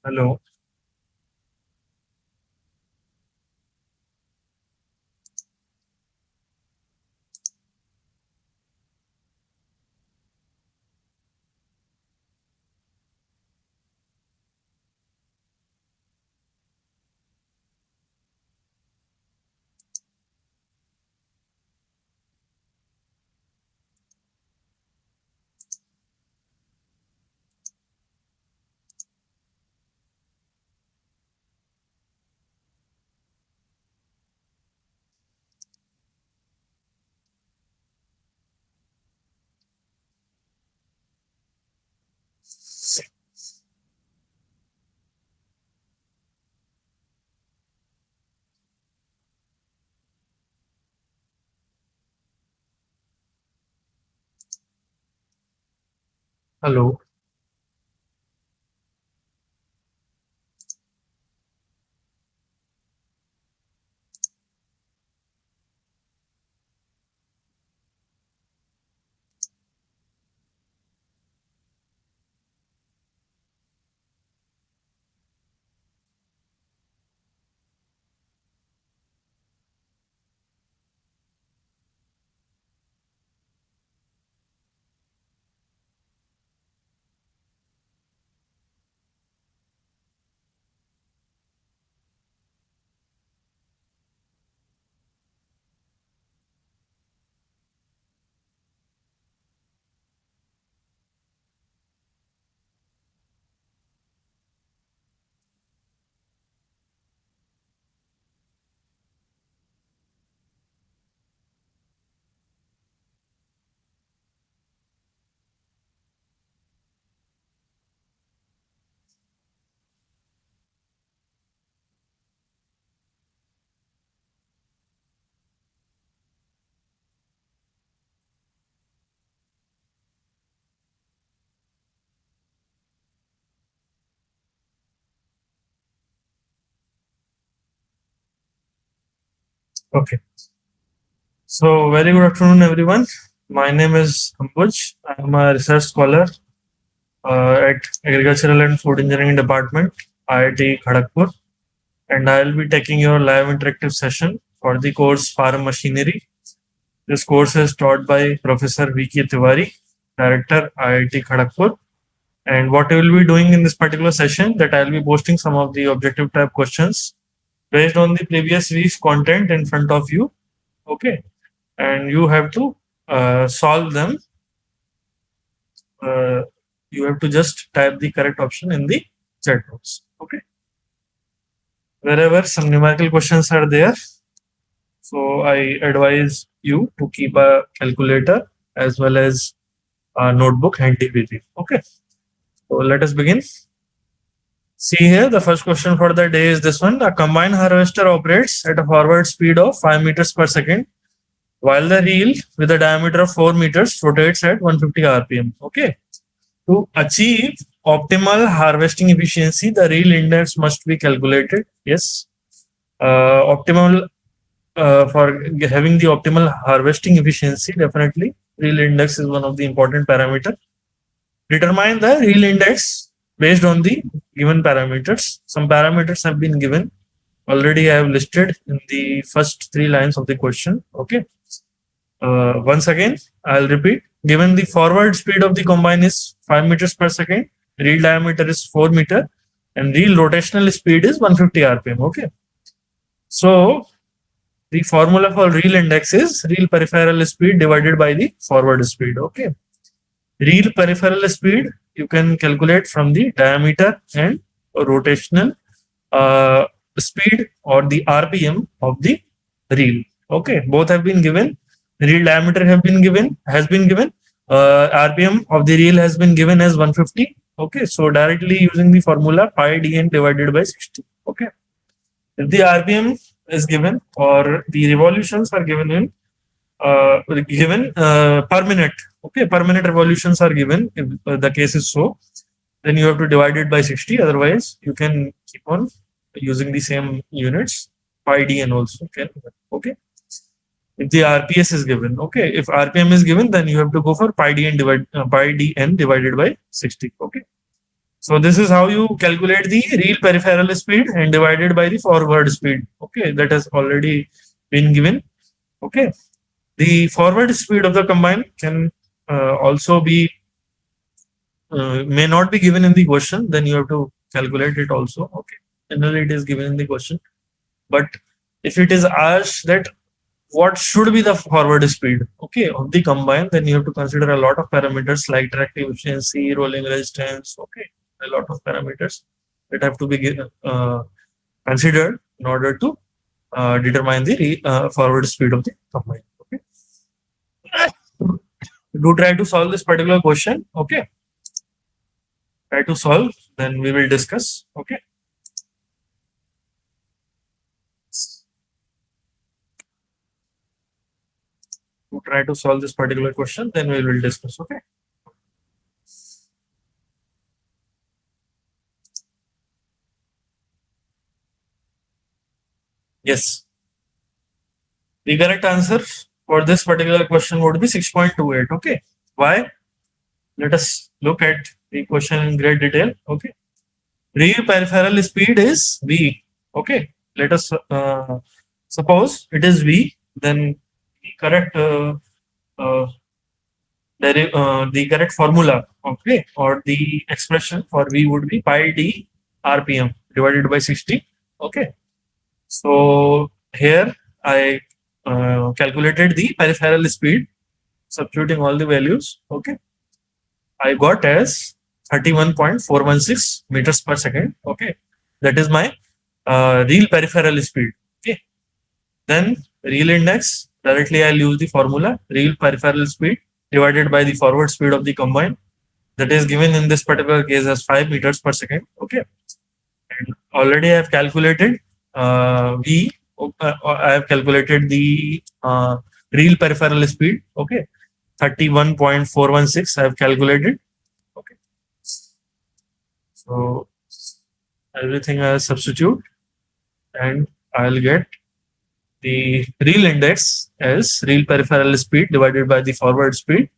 Hello. Hello. Okay. So, very good afternoon, everyone. My name is Ambuj. I am a research scholar at Agricultural and Food Engineering Department, IIT Kharagpur, and I will be taking your live interactive session for the course Farm Machinery. This course is taught by Professor V.K. Tiwari, Director, IIT Kharagpur. And what I will be doing in this particular session, that I will be posting some of the objective type questions based on the previous week's content in front of you. Okay, and you have to solve them. Uh, you have to just type the correct option in the chat box. Okay, wherever some numerical questions are there, so I advise you to keep a calculator as well as a notebook handy with you. Okay, so let us begin. See here, the first question for the day is this one. A combine harvester operates at a forward speed of 5 meters per second, while the reel with a diameter of 4 meters rotates at 150 rpm. Okay. To achieve optimal harvesting efficiency, the reel index must be calculated. Yes. Optimal for having the optimal harvesting efficiency, definitely reel index is one of the important parameter. Determine the reel index based on the given parameters. Some parameters have been given. Already I have listed in the first three lines of the question. Okay. Once again, I'll repeat. Given the forward speed of the combine is 5 meters per second, reel diameter is 4 meter, and reel rotational speed is 150 rpm. Okay. So the formula for reel index is reel peripheral speed divided by the forward speed. Okay. Reel peripheral speed you can calculate from the diameter and rotational speed or the RPM of the reel. Okay, both have been given. Reel diameter has been given. RPM of the reel has been given as 150. Okay, so directly using the formula pi dn divided by 60. Okay, if the RPM is given or the revolutions are given in per minute. Okay, per minute revolutions are given. If the case is so, then you have to divide it by 60. Otherwise, you can keep on using the same units. Pi dn also can. Okay. If the RPS is given, okay. If RPM is given, then you have to go for pi dn divided by 60. Okay. So this is how you calculate the real peripheral speed and divided by the forward speed. Okay, that has already been given. Okay, the forward speed of the combine can also be may not be given in the question. Then you have to calculate it also. Okay, generally it is given in the question, but if it is asked that what should be the forward speed, okay, of the combine, then you have to consider a lot of parameters like tractive efficiency, rolling resistance, okay, a lot of parameters that have to be considered in order to determine the forward speed of the combine. Okay, do try to solve this particular question. Okay, try to solve, then we will discuss. Okay, to try to solve this particular question, then we will discuss. Okay. Yes. The correct answer for this particular question would be 6.28. Okay. Why? Let us look at the question in great detail. Okay. Real peripheral speed is V. Okay. Let us suppose it is V, then the correct uh, the correct formula, okay, or the expression for V would be pi d RPM divided by 60. Okay. So here I calculated the peripheral speed, substituting all the values. Okay, I got as 31.416 meters per second. Okay, that is my real peripheral speed. Okay, then real index, directly I'll use the formula real peripheral speed divided by the forward speed of the combine, that is given in this particular case as 5 meters per second. Okay, and already I have calculated V. I have calculated the real peripheral speed. Okay, 31.416. I have calculated. Okay, so everything I substitute, and I'll get the real index as real peripheral speed divided by the forward speed.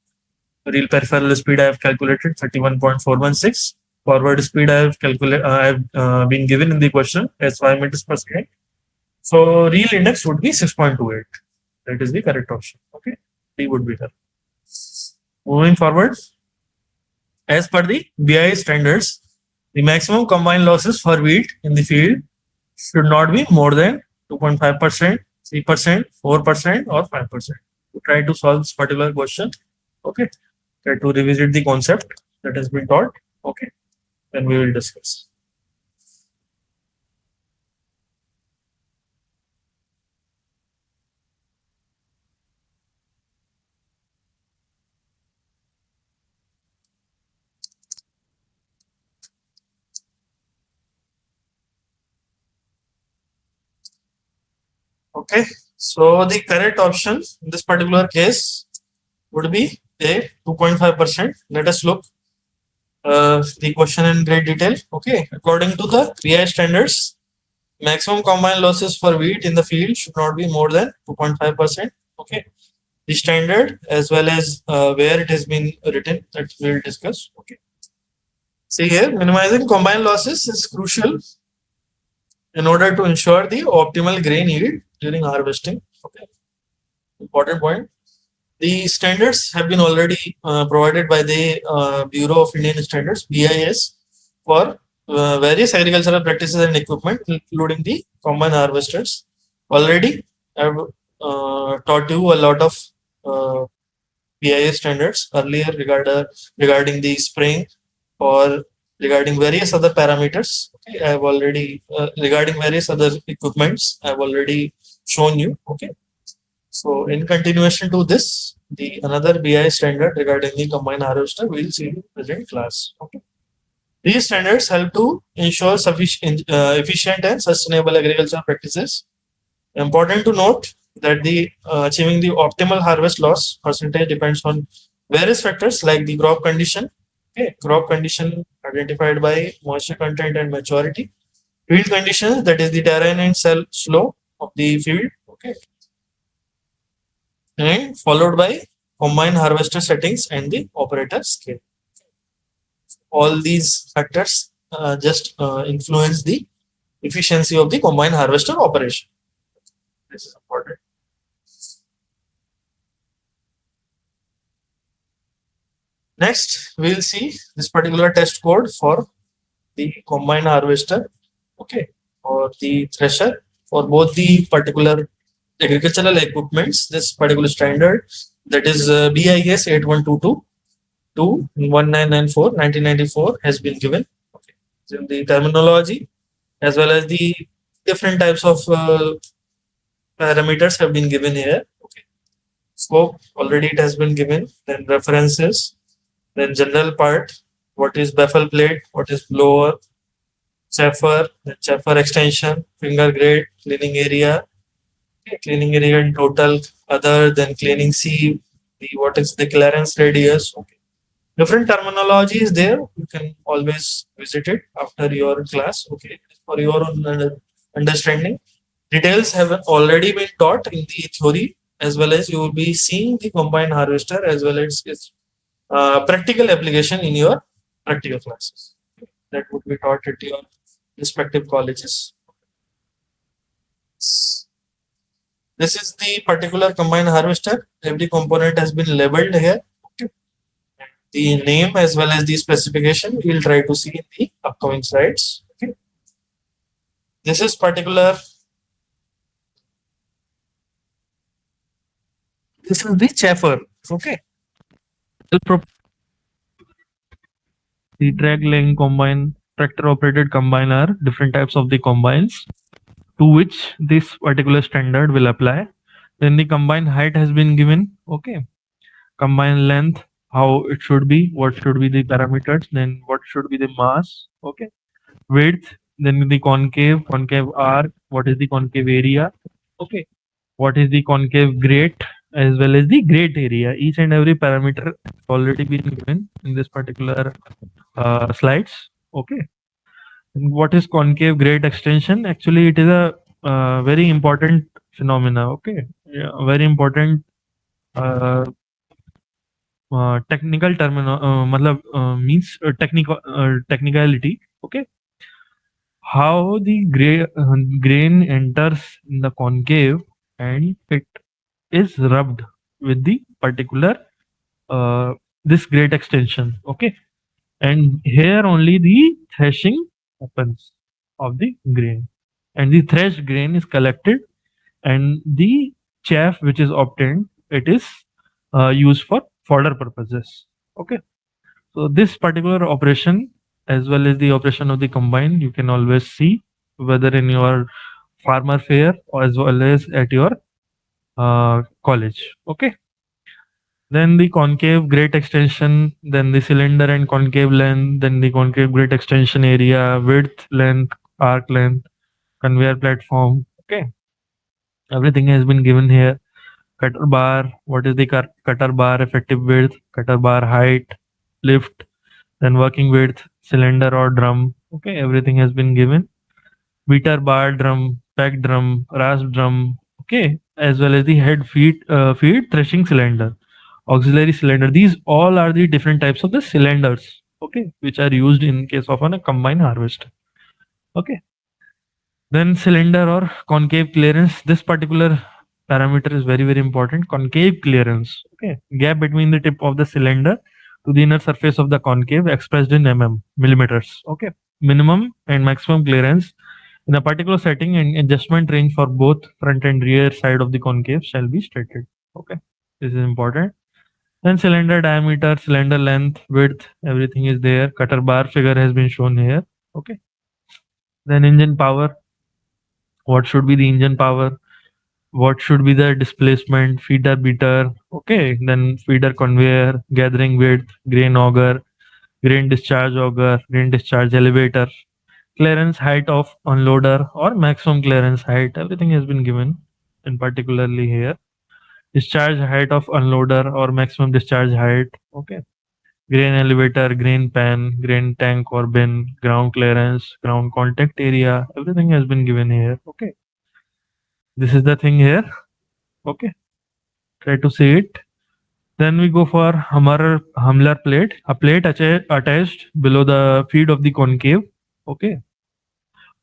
Real peripheral speed I have calculated 31.416. Forward speed I have calculated. I have been given in the question as 5 meters per second. So real index would be 6.28. That is the correct option. Okay, D would be there. Moving forward, as per the BI standards, the maximum combined losses for wheat in the field should not be more than 2.5%, 3%, 4%, or 5%. To try to solve this particular question, okay, try to revisit the concept that has been taught. Okay, then we will discuss. Okay, so the correct option in this particular case would be A, 2.5%. Let us look the question in great detail. Okay, according to the BI standards, maximum combined losses for wheat in the field should not be more than 2.5%. Okay, the standard as well as where it has been written, that we will discuss. Okay, see here, minimizing combined losses is crucial in order to ensure the optimal grain yield during harvesting. Okay, important point. The standards have been already provided by the Bureau of Indian Standards (BIS) for various agricultural practices and equipment, including the combine harvesters. Already, I've taught you a lot of BIS standards earlier regarding the spraying or regarding various other parameters. Okay, I have already regarding various other equipments. I have already shown you. Okay, so in continuation to this, the another BI standard regarding the combine harvester we'll see in present class. Okay. These standards help to ensure sufficient, efficient and sustainable agricultural practices. Important to note that the achieving the optimal harvest loss percentage depends on various factors like the crop condition. Okay, crop condition identified by moisture content and maturity. Field conditions, that is the terrain and cell slope of the field. Okay, and followed by combine harvester settings and the operator scale. all these factors just influence the efficiency of the combine harvester operation. This is important. Next, we'll see this particular test code for the combine harvester, okay, or the thresher for both the particular agricultural equipments. This particular standard, that is BIS 8122 to 1994 1994 has been given. Okay. So the terminology as well as the different types of parameters have been given here. Okay. Scope already it has been given. Then references. Then general part. What is baffle plate? What is blower? Chaffer. Then chaffer extension. Finger grade. Cleaning area. Okay. Cleaning area in total. Other than cleaning sieve. The what is the clearance radius? Okay. Different terminology is there. You can always visit it after your class. Okay. For your own understanding. Details have already been taught in the theory, as well as you will be seeing the combined harvester as well as its practical application in your practical classes. That would be taught at your respective colleges. This is the particular combined harvester. Every component has been labeled here. Okay. The name as well as the specification we will try to see in the upcoming slides. Okay. This is particular. This is the chaffer. Okay. The drag laying combine, tractor operated combine are different types of the combines to which this particular standard will apply. Then the combine height has been given. Okay. Combine length, how it should be, what should be the parameters, then what should be the mass. Okay. Width, then the concave arc, what is the concave area. Okay. What is the concave grate as well as the grate area. Each and every parameter already been given in this particular slides. Okay. And what is concave grate extension? Actually, it is a very important phenomena. Okay. Yeah, very important uh, technical matlab, means technicality. Okay. How the grain enters in the concave and it is rubbed with the particular this grate extension. Okay. And here only the threshing happens of the grain, and the threshed grain is collected, and the chaff which is obtained, it is used for fodder purposes. Okay. So this particular operation as well as the operation of the combine, you can always see whether in your farmer fair or as well as at your college. Okay. Then the concave grate extension, then the cylinder and concave length, then the concave grate extension area, width, length, arc length, conveyor platform. Okay, everything has been given here. Cutter bar, what is the cutter bar effective width, cutter bar height, lift, then working width, cylinder or drum. Okay, everything has been given. Beater bar drum, pack drum, rasp drum. Okay, as well as the head feed threshing cylinder, auxiliary cylinder. These all are the different types of the cylinders, okay, which are used in case of a combine harvester. Okay. Then cylinder or concave clearance. This particular parameter is very, very important. Concave clearance. Okay. Gap between the tip of the cylinder to the inner surface of the concave expressed in millimeters. Okay. Minimum and maximum clearance in a particular setting and adjustment range for both front and rear side of the concave shall be stated. Okay. This is important. Then cylinder diameter, cylinder length, width, everything is there. Cutter bar figure has been shown here. Okay. Then engine power. What should be the engine power? What should be the displacement? Feeder beater. Okay. Then feeder conveyor, gathering width, grain auger, grain discharge auger, grain discharge elevator, clearance height of unloader or maximum clearance height. Everything has been given in particularly here. Discharge height of unloader or maximum discharge height. Okay. Grain elevator, grain pan, grain tank or bin, ground clearance, ground contact area, everything has been given here. Okay. This is the thing here. Okay. Try to see it. Then we go for Hamler plate, a plate attached below the feed of the concave, okay,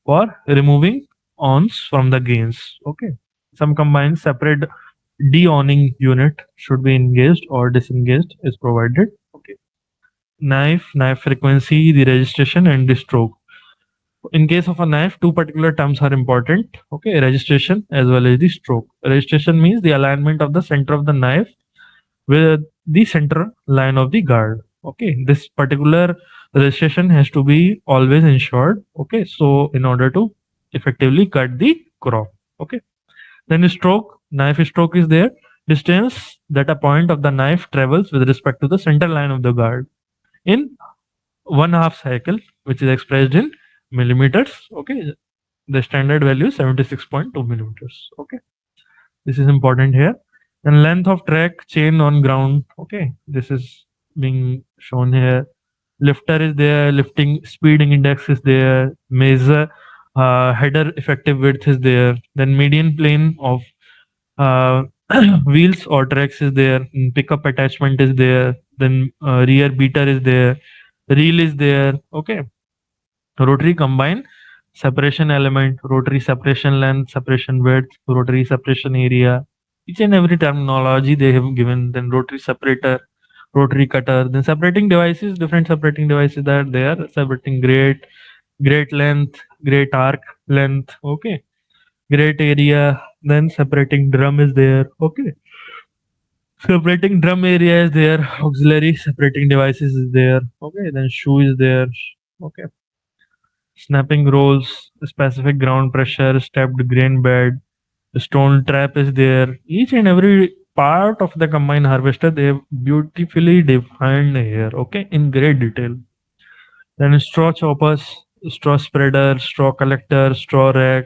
for removing ons from the gains. Okay. Some combined separate de-owning unit should be engaged or disengaged is provided. Okay. Knife frequency, the registration and the stroke. In case of a knife, two particular terms are important. Okay, registration as well as the stroke. Registration means the alignment of the center of the knife with the center line of the guard. Okay, this particular registration has to be always ensured. Okay, so in order to effectively cut the crop. Okay, then stroke, knife stroke is there. Distance that a point of the knife travels with respect to the center line of the guard in 1/2 cycle, which is expressed in millimeters. Okay, the standard value is 76.2 millimeters. Okay, this is important here. And length of track chain on ground. Okay, this is being shown here. Lifter is there, lifting speeding index is there, measure header effective width is there, then median plane of uh, wheels or tracks is there, pickup attachment is there, then rear beater is there, reel is there. Okay, rotary combine separation element, rotary separation length, separation width, rotary separation area. Each and every terminology they have given. Then rotary separator, rotary cutter. Then separating devices, different separating devices that they are separating great length, great arc length. Okay, great area. Then separating drum is there. Okay, separating drum area is there. Auxiliary separating devices is there. Okay, then shoe is there. Okay, snapping rolls, specific ground pressure, stepped grain bed, the stone trap is there. Each and every part of the combine harvester they have beautifully defined here, okay, in great detail. Then straw choppers, straw spreader, straw collector, straw rack.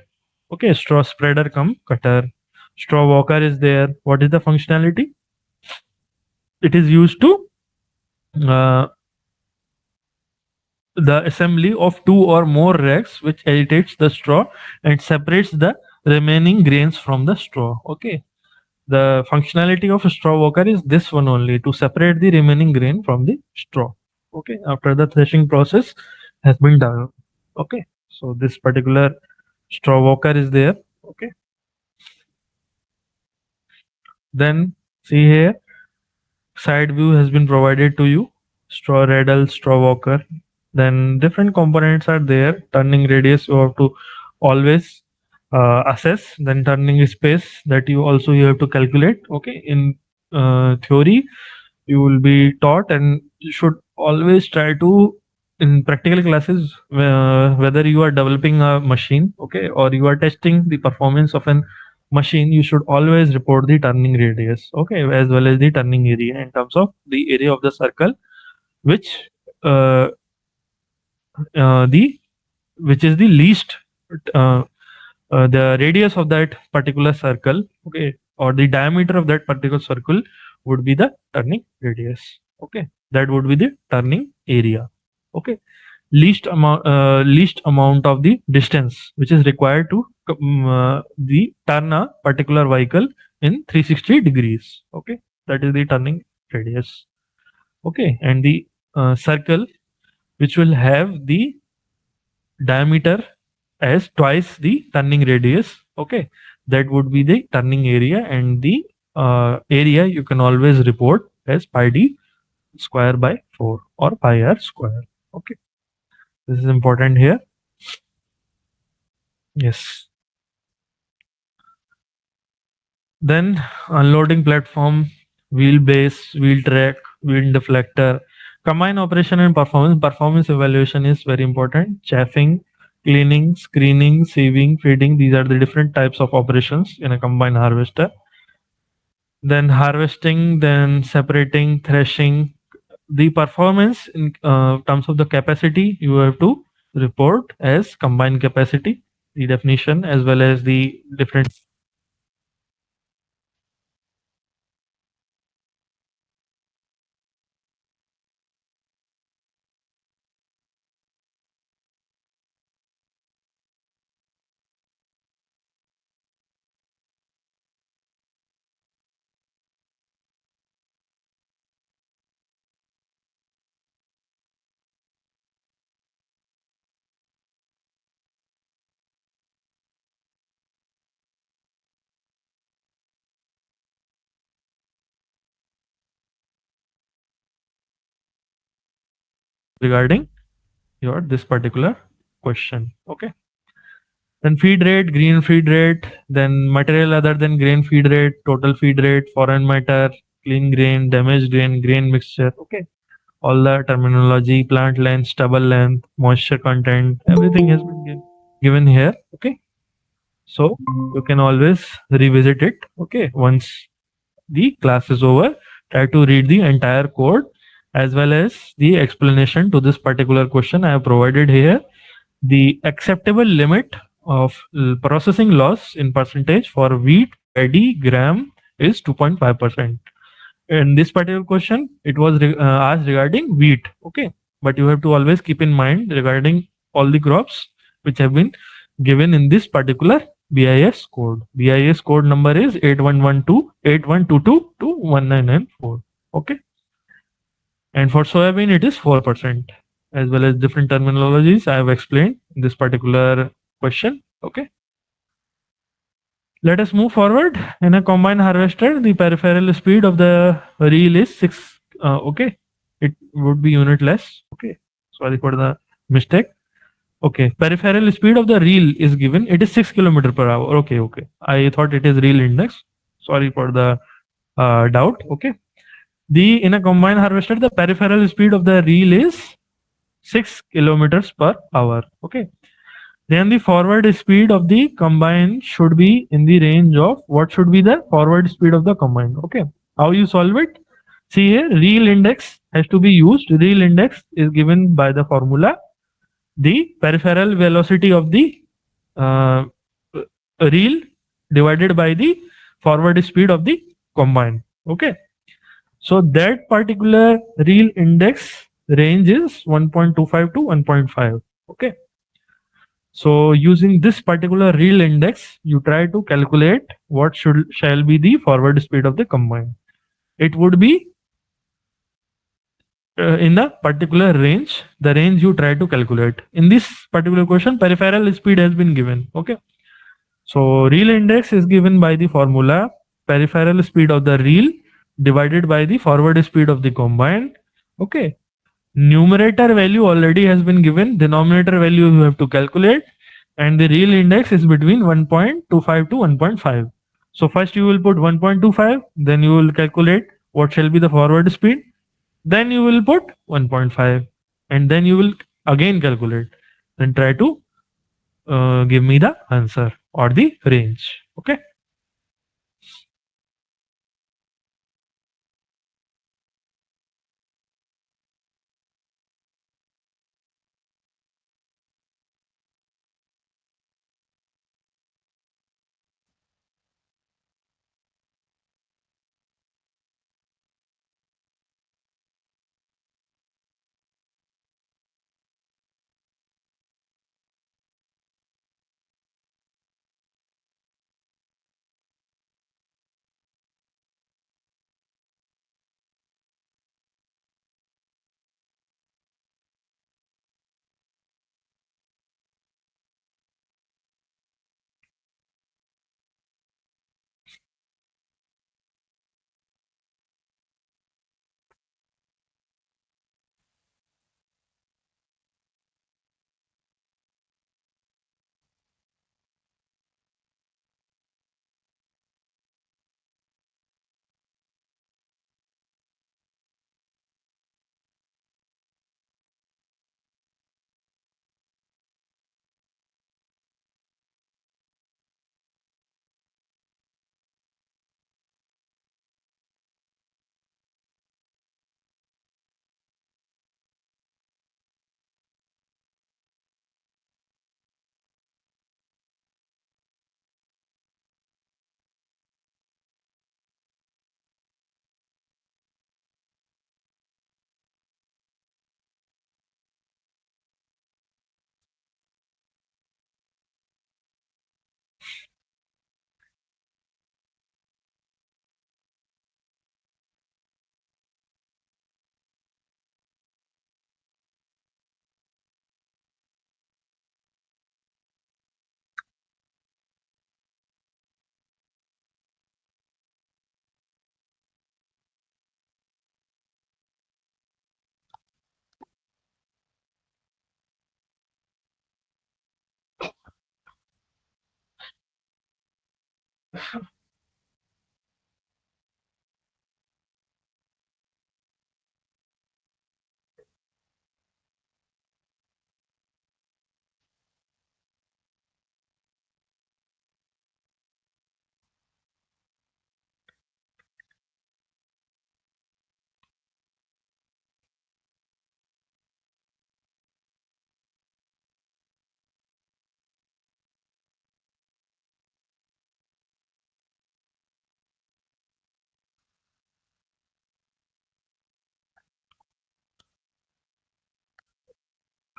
Okay, straw spreader come cutter. Straw walker is there. What is the functionality? It is used to uh, the assembly of two or more racks which agitates the straw and separates the remaining grains from the straw. Okay, the functionality of a straw walker is this one only, to separate the remaining grain from the straw. Okay, after the threshing process has been done. Okay, so this particular straw walker is there. Okay, then see here, side view has been provided to you. Straw radle, straw walker. Then different components are there. Turning radius you have to always assess. Then turning space that you have to calculate. Okay, in theory you will be taught, and you should always try to, in practical classes, whether you are developing a machine, okay, or you are testing the performance of an machine, you should always report the turning radius, okay, as well as the turning area in terms of the area of the circle, which uh, the which is the least uh, the radius of that particular circle, okay, or the diameter of that particular circle would be the turning radius. Okay, that would be the turning area. Okay, least amount of the distance which is required to the turn a particular vehicle in 360 degrees. Okay, that is the turning radius. Okay, and the circle which will have the diameter as twice the turning radius. Okay, that would be the turning area, and the area you can always report as pi d square by 4 or pi r square. Okay, this is important here. Yes, then unloading platform, wheelbase, wheel track, wheel deflector. Combine operation and performance evaluation is very important. Chaffing, cleaning, screening, sieving, feeding, these are the different types of operations in a combine harvester. Then harvesting, then separating, threshing. The performance in terms of the capacity you have to report as combined capacity, the definition as well as the different. regarding your this particular question. Okay. Then feed rate, green feed rate, then material other than grain feed rate, total feed rate, foreign matter, clean grain, damaged grain, grain mixture. Okay. All the terminology, plant length, stubble length, moisture content, everything has been given here. Okay. So you can always revisit it. Okay. Once the class is over, try to read the entire code as well as the explanation to this particular question I have provided here. The acceptable limit of processing loss in percentage for wheat paddy gram is 2.5%. In this particular question, it was asked regarding wheat. Okay, but you have to always keep in mind regarding all the crops which have been given in this particular BIS code. BIS code number is 8112 8122 to 1994. Okay, and for soybean it is 4%, as well as different terminologies I have explained in this particular question. Okay. Let us move forward. In a combine harvester, the peripheral speed of the reel is 6. Okay, it would be unitless. Okay, sorry for the mistake. Okay, peripheral speed of the reel is given. It is 6 km per hour. Okay, okay. I thought it is reel index. Sorry for the doubt. Okay, the in a combine harvester, the peripheral speed of the reel is 6 kilometers per hour. Okay, then the forward speed of the combine should be in the range of what should be the forward speed of the combine. Okay. How you solve it? See here, real index has to be used. Real index is given by the formula. The peripheral velocity of the uh, reel divided by the forward speed of the combine. Okay. So that particular reel index range is 1.25 to 1.5. Okay. So using this particular real index, you try to calculate what should shall be the forward speed of the combine. It would be in the particular range, the range you try to calculate. In this particular question, peripheral speed has been given. Okay. So real index is given by the formula peripheral speed of the reel divided by the forward speed of the combine. Okay. Numerator value already has been given. Denominator value you have to calculate, and the real index is between 1.25 to 1.5. So first you will put 1.25, then you will calculate what shall be the forward speed, then you will put 1.5, and then you will again calculate, then try to give me the answer or the range. Okay.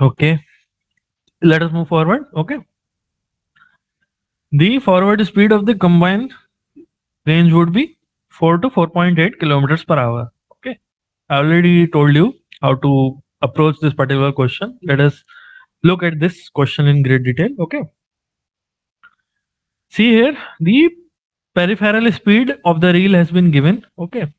Okay, let us move forward. Okay, the forward speed of the combined range would be 4 to 4.8 kilometers per hour. Okay, I already told you how to approach this particular question. Let us look at this question in great detail. Okay, see here the peripheral speed of the reel has been given. Okay,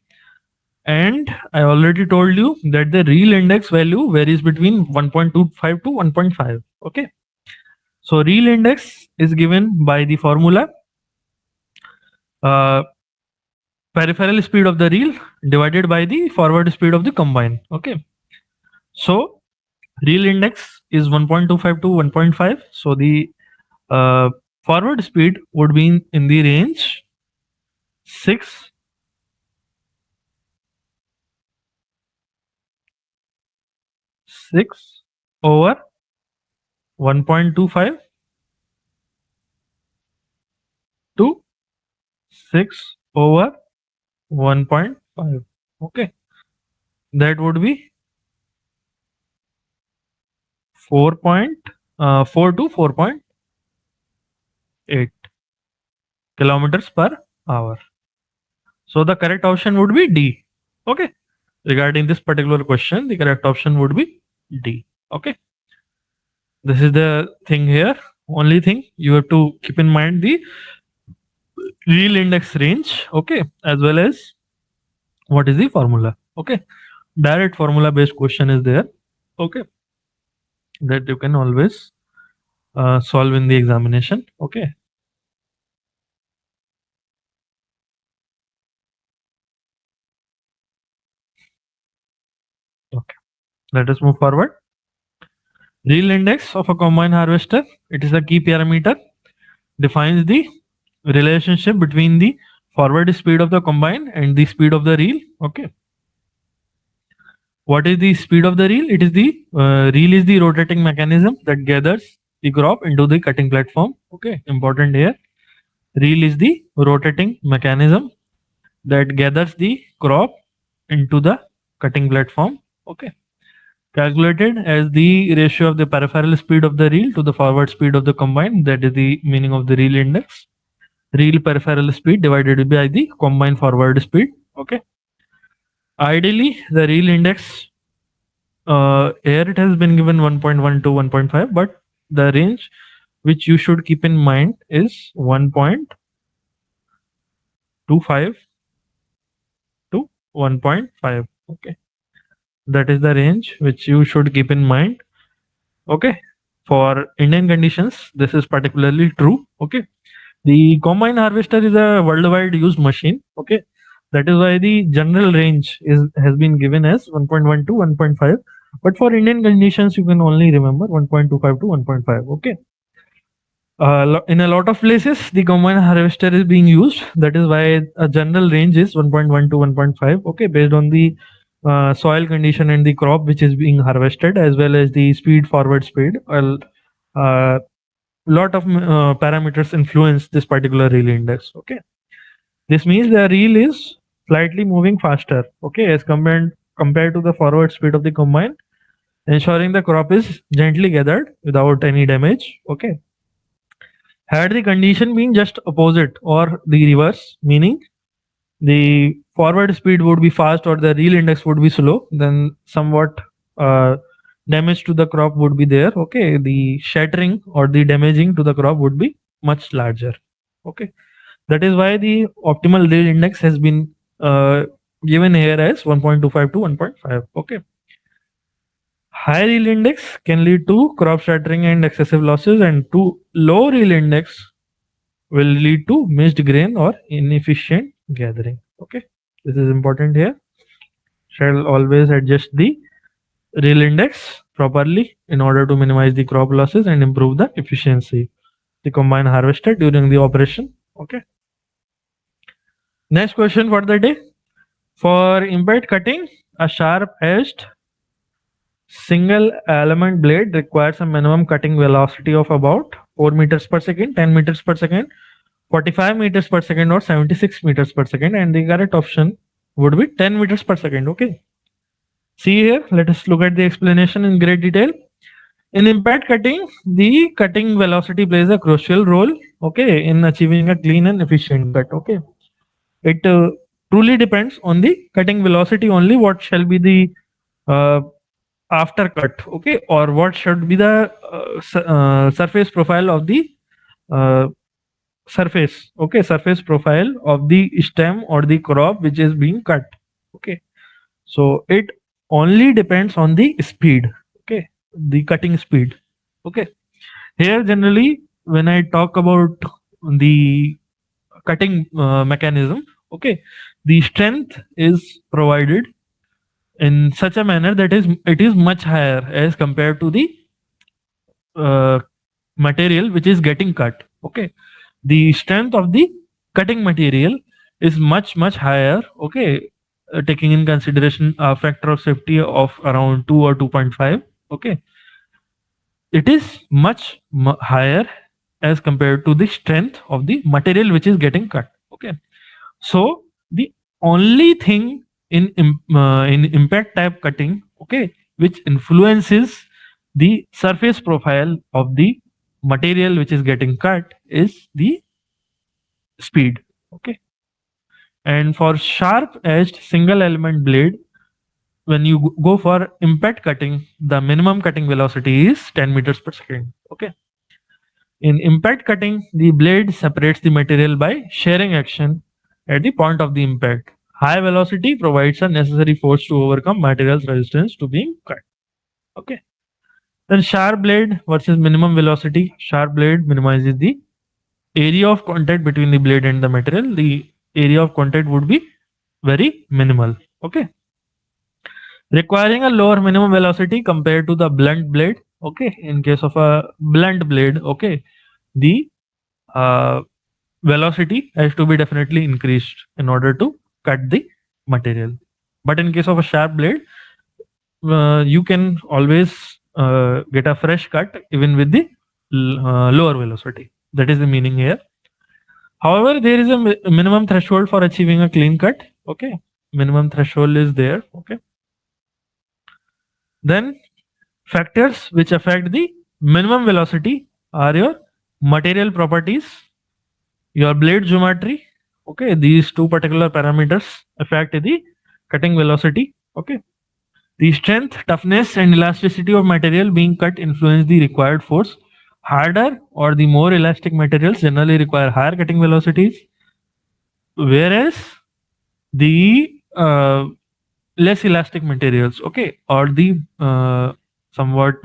and I already told you that the reel index value varies between 1.25 to 1.5. Okay, so reel index is given by the formula uh, peripheral speed of the reel divided by the forward speed of the combine. Okay, so reel index is 1.25 to 1.5. So the uh, forward speed would be in the range 6 6 over 1.25 to 6 over 1.5. Okay, that would be 4.4 to 4.8 kilometers per hour. So the correct option would be D. Okay, regarding this particular question, the correct option would be D. Okay, this is the thing here. Only thing you have to keep in mind the real index range. Okay, as well as what is the formula. Okay, direct formula based question is there. Okay, that you can always solve in the examination. Okay. Okay, let us move forward. Real index of a combine harvester. It is a key parameter. Defines the relationship between the forward speed of the combine and the speed of the reel. Okay. What is the speed of the reel? It is the reel is the rotating mechanism that gathers the crop into the cutting platform. Okay. Important here. Reel is the rotating mechanism that gathers the crop into the cutting platform. Okay. Calculated as the ratio of the peripheral speed of the reel to the forward speed of the combine. That is the meaning of the reel index. Reel peripheral speed divided by the combine forward speed. Okay. Ideally, the reel index here it has been given 1.1 to 1.5, but the range which you should keep in mind is 1.25 to 1.5. Okay. That is the range which you should keep in mind. Okay. For Indian conditions, this is particularly true. Okay. The combine harvester is a worldwide used machine. Okay, that is why the general range is has been given as 1.1 to 1.5. But for Indian conditions, you can only remember 1.25 to 1.5. Okay. In a lot of places, the combine harvester is being used. That is why a general range is 1.1 to 1.5. Okay, based on the soil condition and the crop which is being harvested, as well as the speed, forward speed. Well, lot of parameters influence this particular reel index. Okay, this means the reel is slightly moving faster. Okay, as compared to the forward speed of the combine, ensuring the crop is gently gathered without any damage. Okay, had the condition been just opposite or the reverse, meaning the forward speed would be fast or the reel index would be slow, then somewhat uh, damage to the crop would be there. Okay, the shattering or the damaging to the crop would be much larger. Okay, that is why the optimal reel index has been uh, given here as 1.25 to 1.5. Okay, high reel index can lead to crop shattering and excessive losses, and to low reel index will lead to missed grain or inefficient gathering. Okay, this is important here. Shall always adjust the real index properly in order to minimize the crop losses and improve the efficiency the combine harvested during the operation. Okay. Next question for the day. For impact cutting, a sharp edged single element blade requires a minimum cutting velocity of about 4 meters per second, 10 meters per second, 45 meters per second, or 76 meters per second, and the correct option would be 10 meters per second. Okay. See here, let us look at the explanation in great detail. In impact cutting, the cutting velocity plays a crucial role, okay, in achieving a clean and efficient cut. Okay, it truly depends on the cutting velocity only. What shall be the uh, after cut, okay, or what should be the surface profile of the uh, surface, okay, surface profile of the stem or the crop which is being cut. Okay, so it only depends on the speed, okay, the cutting speed. Okay, here generally when I talk about the cutting mechanism, okay, the strength is provided in such a manner that is it is much higher as compared to the uh, material which is getting cut. Okay, the strength of the cutting material is much higher. Okay, taking in consideration a factor of safety of around 2 or 2.5. Okay, it is much higher as compared to the strength of the material which is getting cut. Okay, so the only thing in impact type cutting, okay, which influences the surface profile of the material which is getting cut is the speed. Okay, and for sharp edged single element blade, when you go for impact cutting, the minimum cutting velocity is 10 meters per second. Okay, in impact cutting, the blade separates the material by shearing action at the point of the impact. High velocity provides a necessary force to overcome material's resistance to being cut. Okay. Then sharp blade versus minimum velocity. Sharp blade minimizes the area of contact between the blade and the material. The area of contact would be very minimal. Okay. Requiring a lower minimum velocity compared to the blunt blade. Okay. In case of a blunt blade, okay, the uh, velocity has to be definitely increased in order to cut the material. But in case of a sharp blade, you can always get a fresh cut even with the lower velocity. That is the meaning here. However, there is a minimum threshold for achieving a clean cut. Okay, minimum threshold is there. Okay, then factors which affect the minimum velocity are your material properties, your blade geometry. Okay, these two particular parameters affect the cutting velocity. Okay, the strength, toughness, and elasticity of material being cut influence the required force. Harder or the more elastic materials generally require higher cutting velocities, whereas the less elastic materials, okay, or the somewhat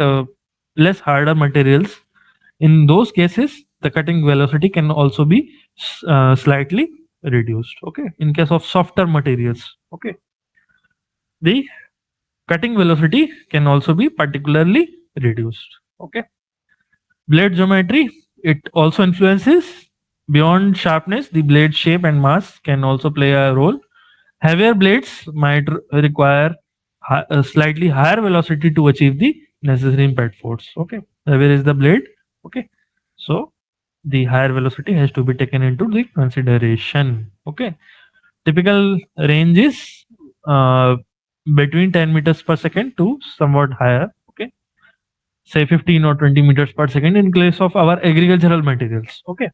less harder materials, in those cases the cutting velocity can also be slightly reduced. Okay, in case of softer materials, okay, the cutting velocity can also be particularly reduced. Okay, blade geometry, it also influences. Beyond sharpness, the blade shape and mass can also play a role. Heavier blades might require a slightly higher velocity to achieve the necessary impact force. Okay, heavier is the blade. Okay, so the higher velocity has to be taken into the consideration. Okay, typical range is uh, between 10 meters per second to somewhat higher. Okay, say 15 or 20 meters per second in case of our agricultural materials. Okay,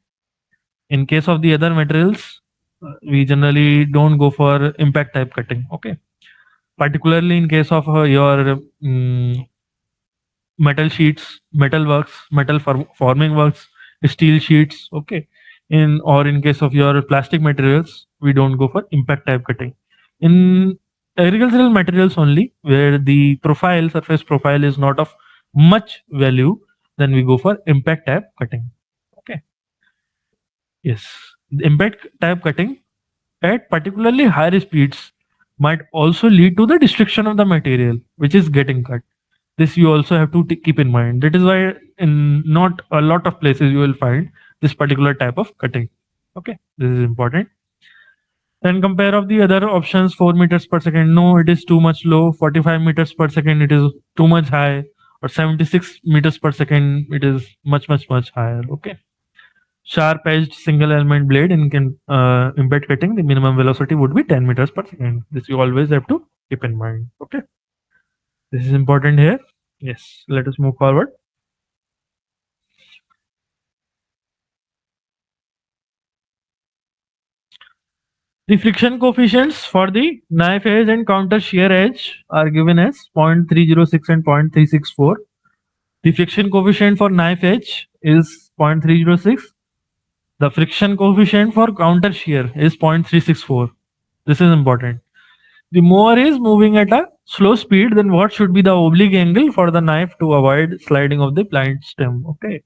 in case of the other materials, we generally don't go for impact type cutting. Okay, particularly in case of your metal sheets, metal works, metal forming works, steel sheets. Okay, in or in case of your plastic materials, we don't go for impact type cutting. In agricultural materials only, where the profile surface profile is not of much value, then we go for impact type cutting. Okay, Yes. The impact type cutting at particularly higher speeds might also lead to the destruction of the material which is getting cut. This you also have to keep in mind. That is why in not a lot of places you will find this particular type of cutting. Okay, this is important. Then compare of the other options. 4 meters per second, no, it is too much low. 45 meters per second, it is too much high. Or 76 meters per second, it is much higher. Okay. Sharp edged single element blade in embed cutting, the minimum velocity would be 10 meters per second. This you always have to keep in mind. Okay, this is important here. Yes, let us move forward. The friction coefficients for the knife edge and counter shear edge are given as 0.306 and 0.364. The friction coefficient for knife edge is 0.306. The friction coefficient for counter shear is 0.364. This is important. The mower is moving at a slow speed, then what should be the oblique angle for the knife to avoid sliding of the plant stem? Okay.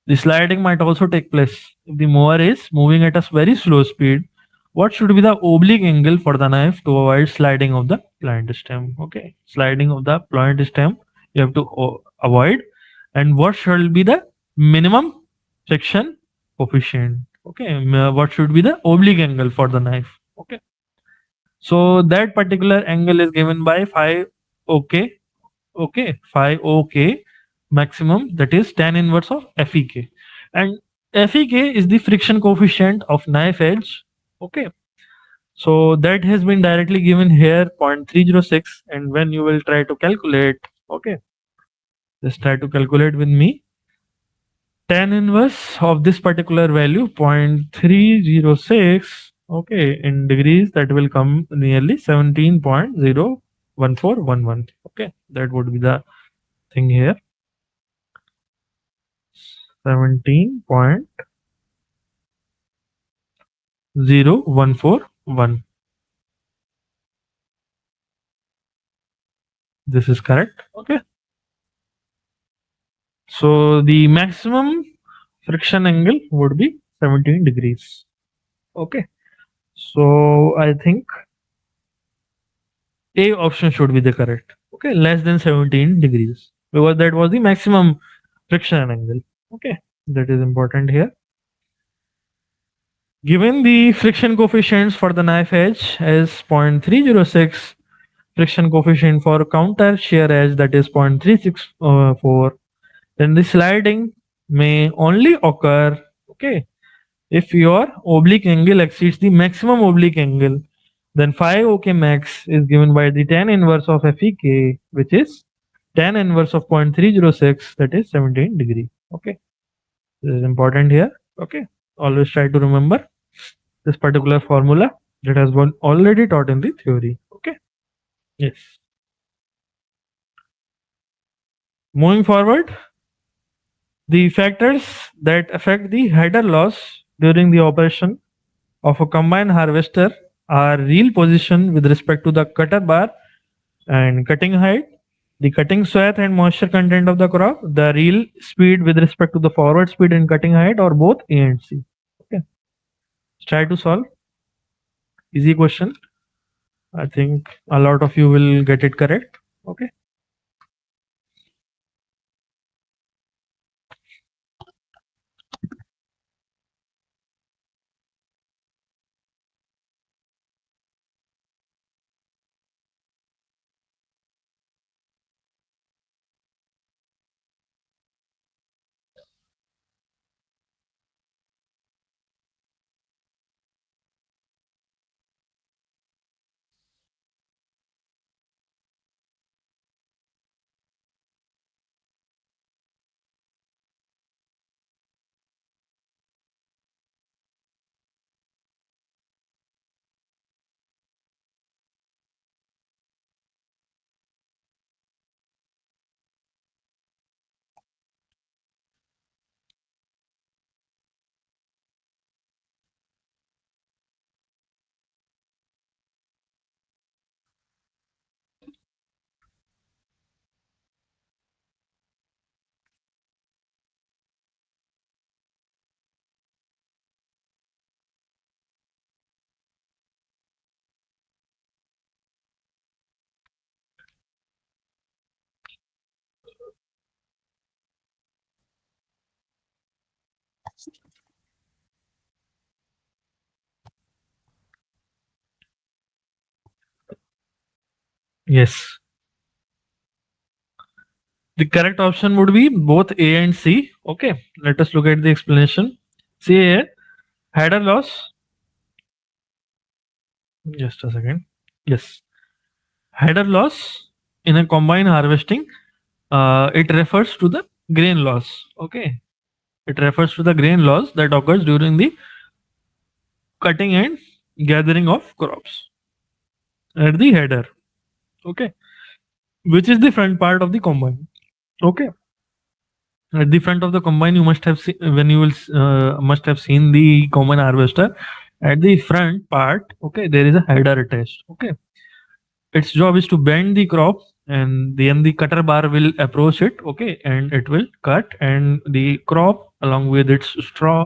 The sliding might also take place. If the mower is moving at a very slow speed, what should be the oblique angle for the knife to avoid sliding of the plant stem? Okay. Sliding of the plant stem you have to avoid. And what should be the minimum friction coefficient? Okay. What should be the oblique angle for the knife? Okay. So that particular angle is given by phi OK. Okay, phi OK maximum, that is tan inverse of FEK. And FEK is the friction coefficient of knife edge. Okay. So that has been directly given here 0.306. And when you will try to calculate, okay, just try to calculate with me. Tan inverse of this particular value 0.306, okay, in degrees, that will come nearly 17.01411. Okay, that would be the thing here. 17.0141. This is correct. Okay, so the maximum friction angle would be 17 degrees. Okay, so I think A option should be the correct. Okay, less than 17 degrees, because that was the maximum friction angle. Okay, that is important here. Given the friction coefficients for the knife edge as 0.306, friction coefficient for counter shear edge, that is 0.364, then the sliding may only occur, okay, if your oblique angle exceeds the maximum oblique angle. Then phi OK max is given by the tan inverse of FEK, which is tan inverse of 0.306, that is 17 degree. Okay, this is important here. Okay, always try to remember this particular formula that has been already taught in the theory. Okay, yes. Moving forward, the factors that affect the header loss during the operation of a combine harvester are reel position with respect to the cutter bar and cutting height, the cutting swath and moisture content of the crop, the reel speed with respect to the forward speed and cutting height, or both A and C. Okay, try to solve. Easy question. I think a lot of you will get it correct. Okay. Yes. The correct option would be both A and C. Okay. Let us look at the explanation. See here, header loss. Just a second. Yes. Header loss in a combine harvesting, it refers to the grain loss. Okay. It refers to the grain loss that occurs during the cutting and gathering of crops at the header. Okay. Which is the front part of the combine. Okay. At the front of the combine, you must have seen when you will must have seen the common harvester. At the front part, okay, there is a header attached. Okay, its job is to bend the crop, and then the cutter bar will approach it. Okay, and it will cut, and the crop along with its straw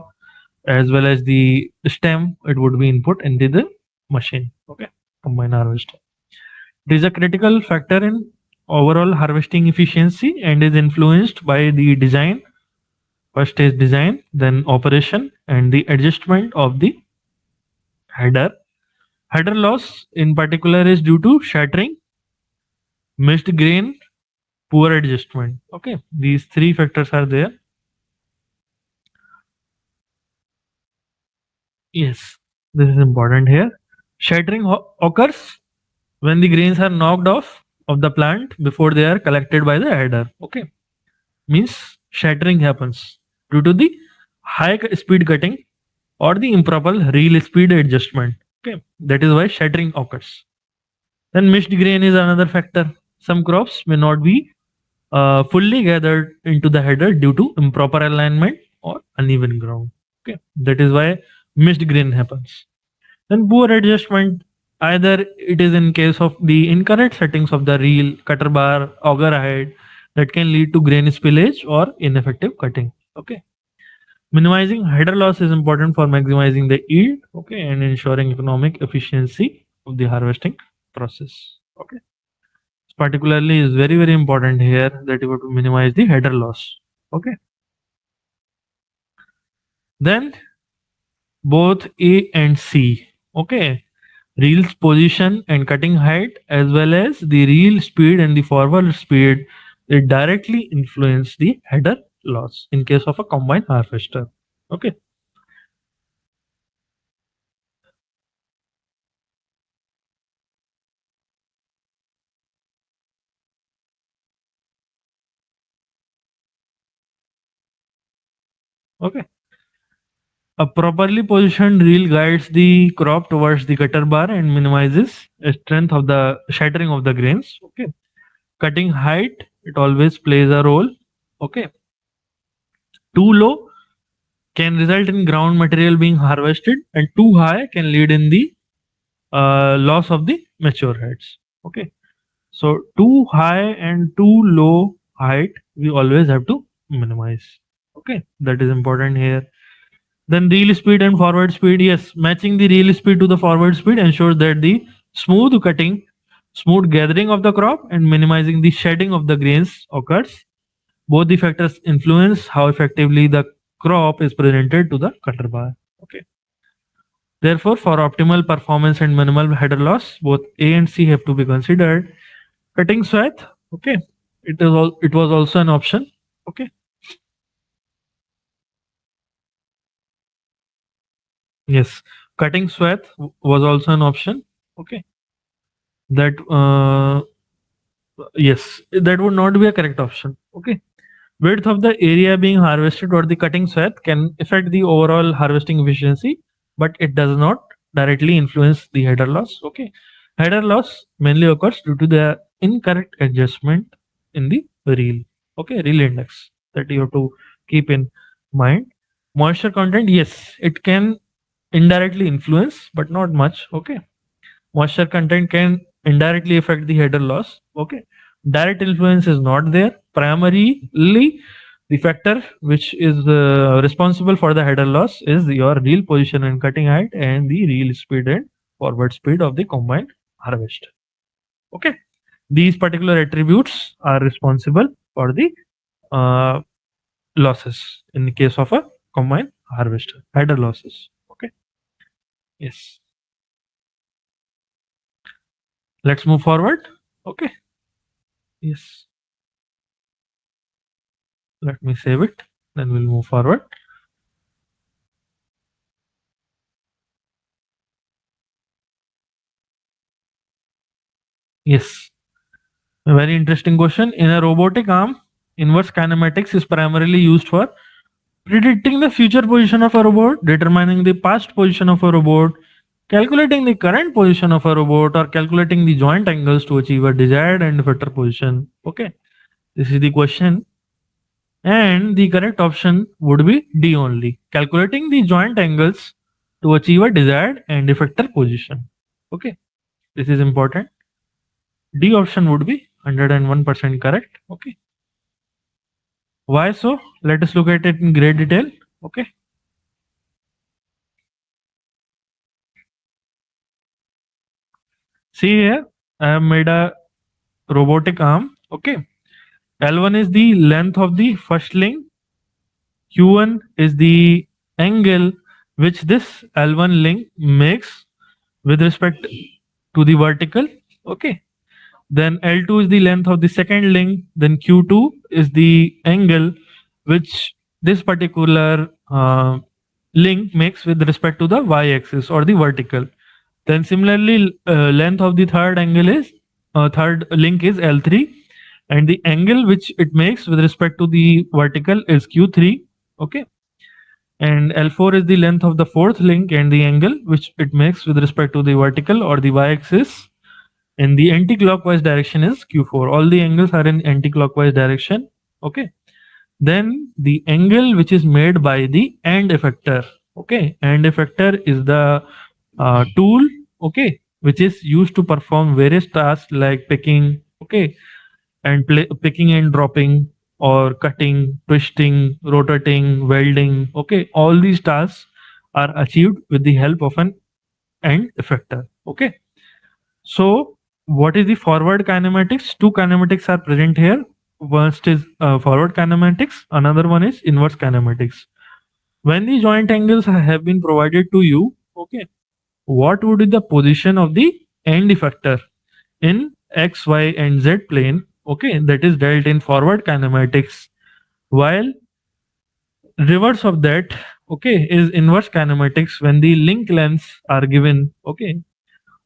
as well as the stem, it would be input into the machine. Okay, combine harvester. It is a critical factor in overall harvesting efficiency and is influenced by the design. First is design, then operation, and the adjustment of the header. Header loss in particular is due to shattering, missed grain, poor adjustment. Okay, these three factors are there. Yes, this is important here. Shattering occurs when the grains are knocked off of the plant before they are collected by the header. Okay, means shattering happens due to the high speed cutting or the improper reel speed adjustment. Okay, that is why shattering occurs. Then missed grain is another factor. Some crops may not be fully gathered into the header due to improper alignment or uneven ground. Okay, that is why missed grain happens. Then poor adjustment, either it is in case of the incorrect settings of the reel, cutter bar, auger head, that can lead to grain spillage or ineffective cutting. Okay, minimizing header loss is important for maximizing the yield. Okay, and ensuring economic efficiency of the harvesting process. Okay, particularly is very important here that you have to minimize the header loss. Okay, then both A and C. Okay, reel's position and cutting height as well as the reel speed and the forward speed, it directly influence the header loss in case of a combine harvester. Okay, okay. A properly positioned reel guides the crop towards the cutter bar and minimizes the strength of the shattering of the grains. Okay, cutting height, it always plays a role. Okay, too low can result in ground material being harvested, and too high can lead in the loss of the mature heads. Okay, so too high and too low height we always have to minimize. Okay, that is important here. Then reel speed and forward speed, yes, matching the reel speed to the forward speed ensures that the smooth cutting, smooth gathering of the crop, and minimizing the shedding of the grains occurs. Both the factors influence how effectively the crop is presented to the cutter bar. Okay. Therefore, for optimal performance and minimal header loss, both A and C have to be considered. Cutting swath, okay, it was also an option. Okay. Yes, cutting swath was also an option. Okay, that yes, that would not be a correct option. Okay, width of the area being harvested or the cutting swath can affect the overall harvesting efficiency, but it does not directly influence the header loss. Okay, header loss mainly occurs due to the incorrect adjustment in the reel. Okay, reel index that you have to keep in mind. Moisture content, yes, it can indirectly influence, but not much. Okay, moisture content can indirectly affect the header loss. Okay, direct influence is not there. Primarily, the factor which is responsible for the header loss is your reel position and cutting height and the reel speed and forward speed of the combined harvest. Okay, these particular attributes are responsible for the uh, losses in the case of a combined harvester, header losses. Okay, yes, let's move forward. Okay. Yes. Let me save it. Then we'll move forward. Yes. A very interesting question. In a robotic arm, inverse kinematics is primarily used for predicting the future position of a robot, determining the past position of a robot, calculating the current position of a robot, or calculating the joint angles to achieve a desired end effector position. Okay, this is the question. And the correct option would be D only, calculating the joint angles to achieve a desired end effector position. Okay, this is important. D option would be 101% correct. Okay. Why so? Let us look at it in great detail. Okay. See here, I have made a robotic arm. Okay. L1 is the length of the first link. Q1 is the angle which this L1 link makes with respect to the vertical. Okay. Then L2 is the length of the second link. Then Q2 is the angle which this particular link makes with respect to the y-axis or the vertical. Then similarly, length of the third angle is third link is L3, and the angle which it makes with respect to the vertical is Q3. Okay, and L4 is the length of the fourth link, and the angle which it makes with respect to the vertical or the y-axis in the anti-clockwise direction is Q4. All the angles are in anti-clockwise direction. Okay. Then the angle which is made by the end effector. Okay, end effector is the tool. Okay, which is used to perform various tasks like picking. Okay, and picking and dropping, or cutting, twisting, rotating, welding. Okay, all these tasks are achieved with the help of an end effector. Okay, so what is the forward kinematics? Two kinematics are present here. First is forward kinematics, another one is inverse kinematics. When the joint angles have been provided to you, okay, what would be the position of the end effector in x, y, and z plane? Okay, that is dealt in forward kinematics. While reverse of that, okay, is inverse kinematics when the link lengths are given. Okay,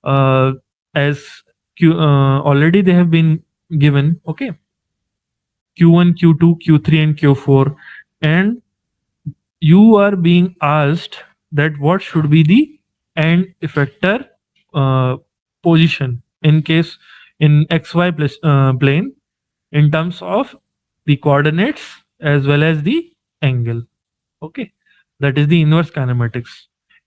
uh, as already they have been given. Okay, Q1, Q2, Q3, and Q4, and you are being asked that what should be the end effector uh, position in case in xy plane in terms of the coordinates as well as the angle. Okay, that is the inverse kinematics.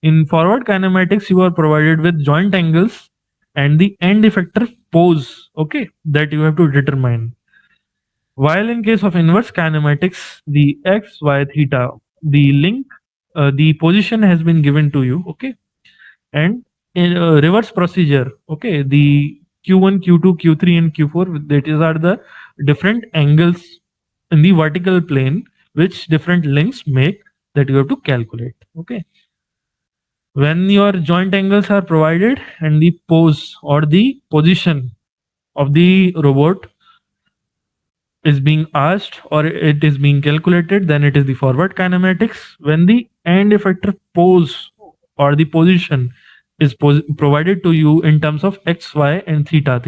In forward kinematics, you are provided with joint angles and the end effector pose. Okay, that you have to determine. While in case of inverse kinematics, the x, y, theta, the link, the position has been given to you. Okay, and in reverse procedure, okay, the Q1, Q2, Q3, and Q4, that is are the different angles in the vertical plane which different links make that you have to calculate. Okay, when your joint angles are provided and the pose or the position of the robot is being asked or it is being calculated, then it is the forward kinematics. When the end effector pose or the position is provided to you in terms of x, y, and theta.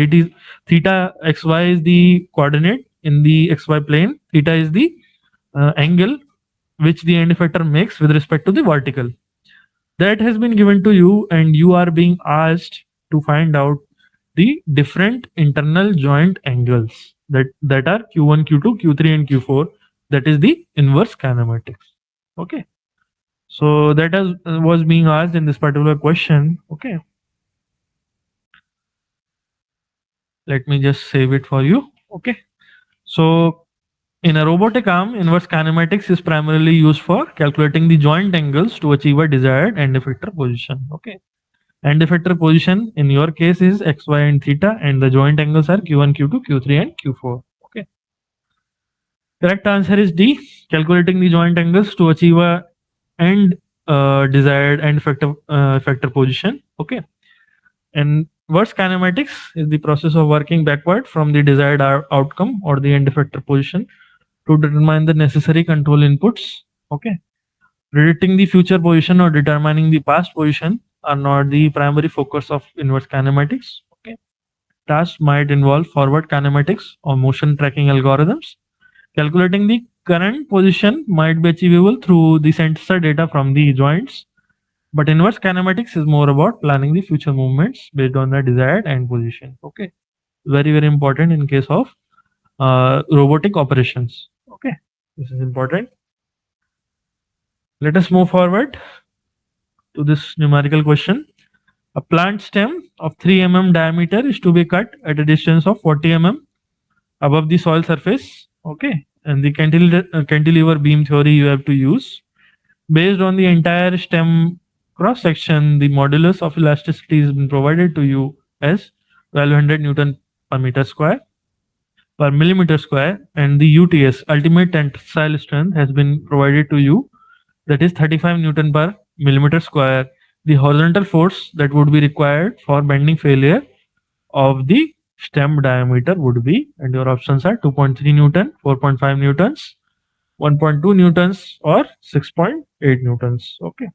Theta x, y is the coordinate in the xy plane. Theta is the angle which the end effector makes with respect to the vertical. That has been given to you, and you are being asked to find out the different internal joint angles that are Q1, Q2, Q3, and Q4. That is the inverse kinematics. Okay. So that was being asked in this particular question. Okay. Let me just save it for you. Okay. So in a robotic arm, inverse kinematics is primarily used for calculating the joint angles to achieve a desired end effector position. Okay. End effector position in your case is x, y, and theta, and the joint angles are Q1, Q2, Q3, and Q4. Okay. Correct answer is D. Calculating the joint angles to achieve a end desired end effector position. Okay. And Inverse kinematics is the process of working backward from the desired outcome or the end effector position to determine the necessary control inputs. Okay. Predicting the future position or determining the past position are not the primary focus of inverse kinematics. Okay. Tasks might involve forward kinematics or motion tracking algorithms. Calculating the current position might be achievable through the sensor data from the joints, but inverse kinematics is more about planning the future movements based on the desired end position. Okay, very very important in case of robotic operations. Okay, this is important. Let us move forward to this numerical question. A plant stem of 3 mm diameter is to be cut at a distance of 40 mm above the soil surface. Okay, and the cantilever beam theory you have to use. Based on the entire stem cross section, the modulus of elasticity has been provided to you as 1200 Newton per meter square per millimeter square, and the UTS ultimate tensile strength has been provided to you, that is 35 Newton per millimeter square. The horizontal force that would be required for bending failure of the stem diameter would be, and your options are 2.3 Newton, 4.5 Newtons, 1.2 Newtons, or 6.8 Newtons. Okay.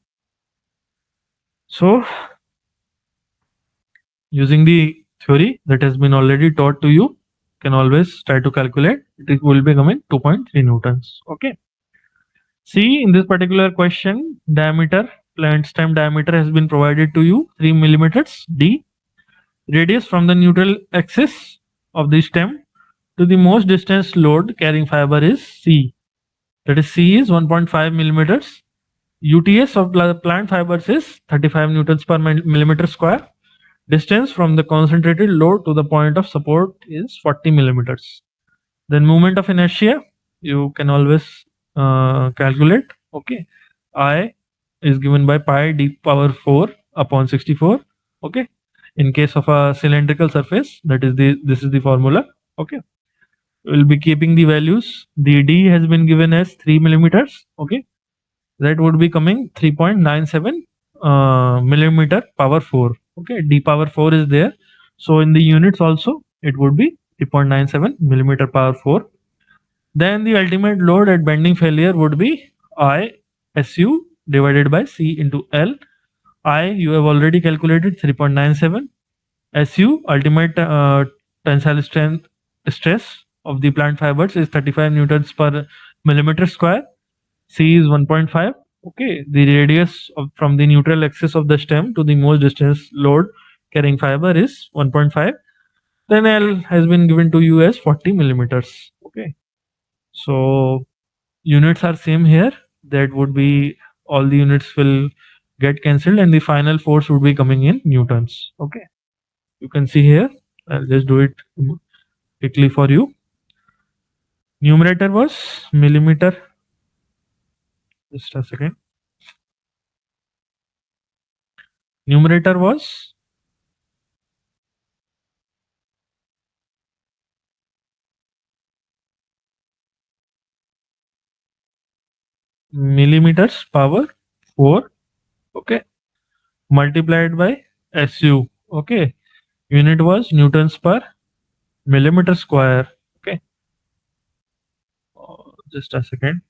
So, using the theory that has been already taught to you, can always try to calculate. It will be coming 2.3 Newtons. Okay. See, in this particular question, diameter, plant stem diameter has been provided to you 3 millimeters D. Radius from the neutral axis of the stem to the most distance load carrying fiber is C. That is C is 1.5 millimeters. UTS of plant fibers is 35 newtons per millimeter square. Distance from the concentrated load to the point of support is 40 millimeters. Then moment of inertia, you can always calculate. Okay, I is given by pi d power 4 upon 64. Okay, in case of a cylindrical surface, that is this is the formula. Okay, we'll be keeping the values. The d has been given as 3 millimeters. Okay, that would be coming 3.97 millimeter power 4. Okay, d power 4 is there, so in the units also it would be 3.97 millimeter power 4. Then the ultimate load at bending failure would be I SU divided by C into L. I you have already calculated 3.97. SU ultimate tensile strength stress of the plant fibers is 35 newtons per millimeter square. C is 1.5. Okay, the radius from the neutral axis of the stem to the most distance load carrying fiber is 1.5. Then L has been given to you as 40 millimeters. Okay, so units are same here. That would be all the units will get cancelled, and the final force would be coming in newtons. Okay, you can see here. I'll just do it quickly for you. Numerator was millimeter. Just a second. Numerator was millimeters power 4. Okay, multiplied by SU. Okay, unit was newtons per millimeter square. Okay, just a second.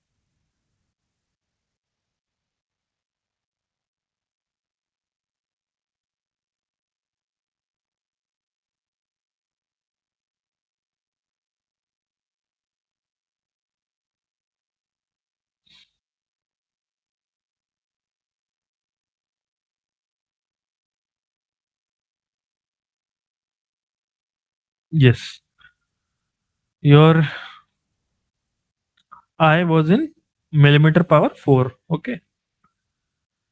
Yes, your I was in millimeter power 4. Okay,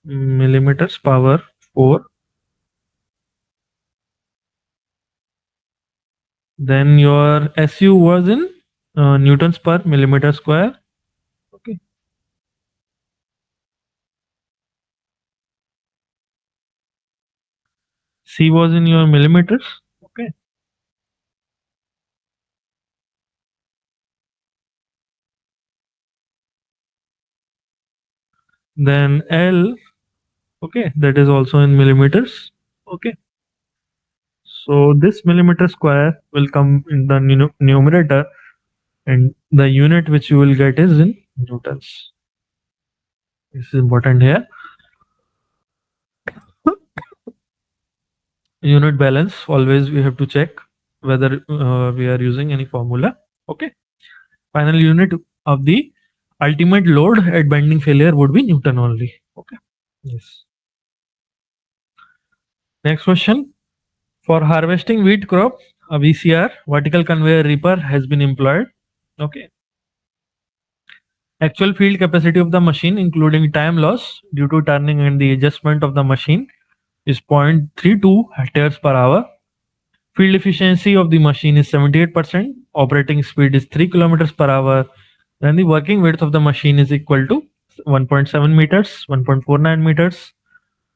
millimeters power 4. Then your SU was in newtons per millimeter square. Okay, C was in your millimeters. Okay, then L. Okay, that is also in millimeters. Okay, So this millimeter square will come in the numerator, and the unit which you will get is in newtons. This is important here. Unit balance, always we have to check whether we are using any formula. Okay. Final unit of the ultimate load at bending failure would be Newton only. Okay. Yes. Next question. For harvesting wheat crop, a VCR, vertical conveyor reaper, has been employed. Okay. Actual field capacity of the machine, including time loss due to turning and the adjustment of the machine, is 0.32 hectares per hour. Field efficiency of the machine is 78%. Operating speed is 3 kilometers per hour. Then the working width of the machine is equal to 1.7 meters, 1.49 meters,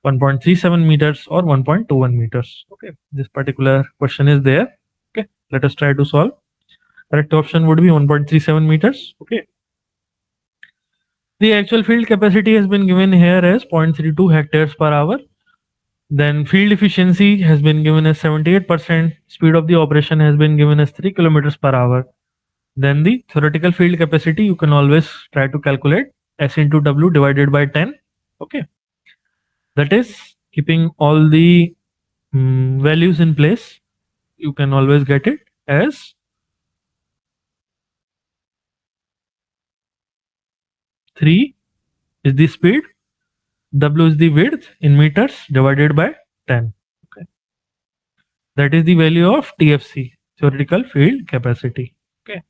1.37 meters, or 1.21 meters. Okay, this particular question is there. Okay, let us try to solve. Correct option would be 1.37 meters. Okay. The actual field capacity has been given here as 0.32 hectares per hour. Then field efficiency has been given as 78%. Speed of the operation has been given as 3 kilometers per hour. Then the theoretical field capacity, you can always try to calculate S into W divided by 10. Okay. That is keeping all the values in place. You can always get it as 3 is the speed, W is the width in meters divided by 10. Okay. That is the value of TFC, theoretical field capacity. Okay.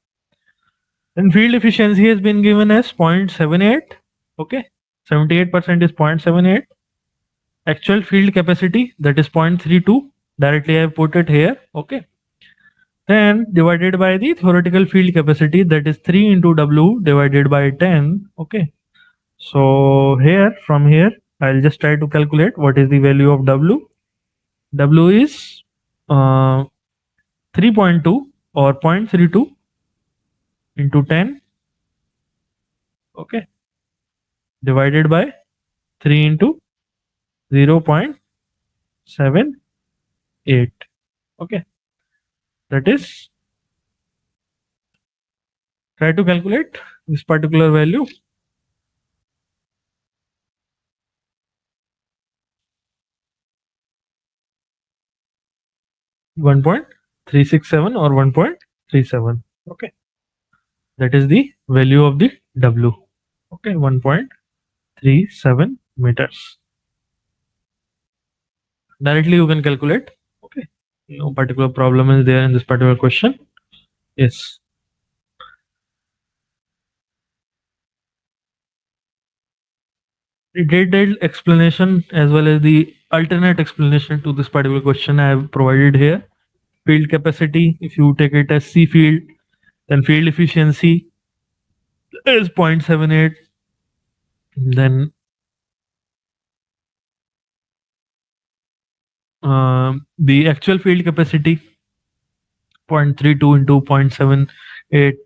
Then field efficiency has been given as 0.78. Okay. 78% is 0.78. Actual field capacity, that is 0.32. Directly I have put it here. Okay. Then divided by the theoretical field capacity, that is 3 into W divided by 10. Okay. So here, from here, I'll just try to calculate what is the value of W. W is 3.2 or 0.32 into 10. Okay. Divided by 3 into 0.78. Okay. That is, try to calculate this particular value. 1.367 or 1.37. Okay. That is the value of the W. Okay. 1.37 meters. Directly you can calculate. Okay. No particular problem is there in this particular question. Yes. The detailed explanation as well as the alternate explanation to this particular question I have provided here. Field capacity, if you take it as C field, then field efficiency is 0.78. Then the actual field capacity 0.32 into 0.78.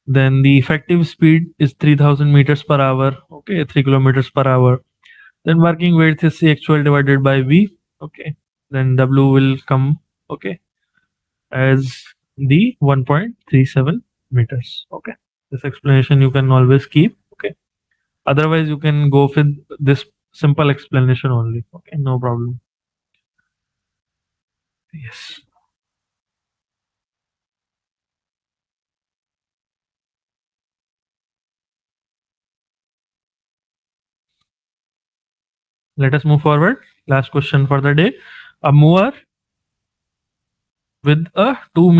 Then the effective speed is 3000 meters per hour. Okay, 3 kilometers per hour. Then working width is C actual divided by V. Okay, then W will come. Okay, as the 1.37 meters. Okay, this explanation you can always keep. Okay, otherwise you can go with this simple explanation only. Okay, no problem. Yes. Let us move forward. Last question for the day. A mower with a 2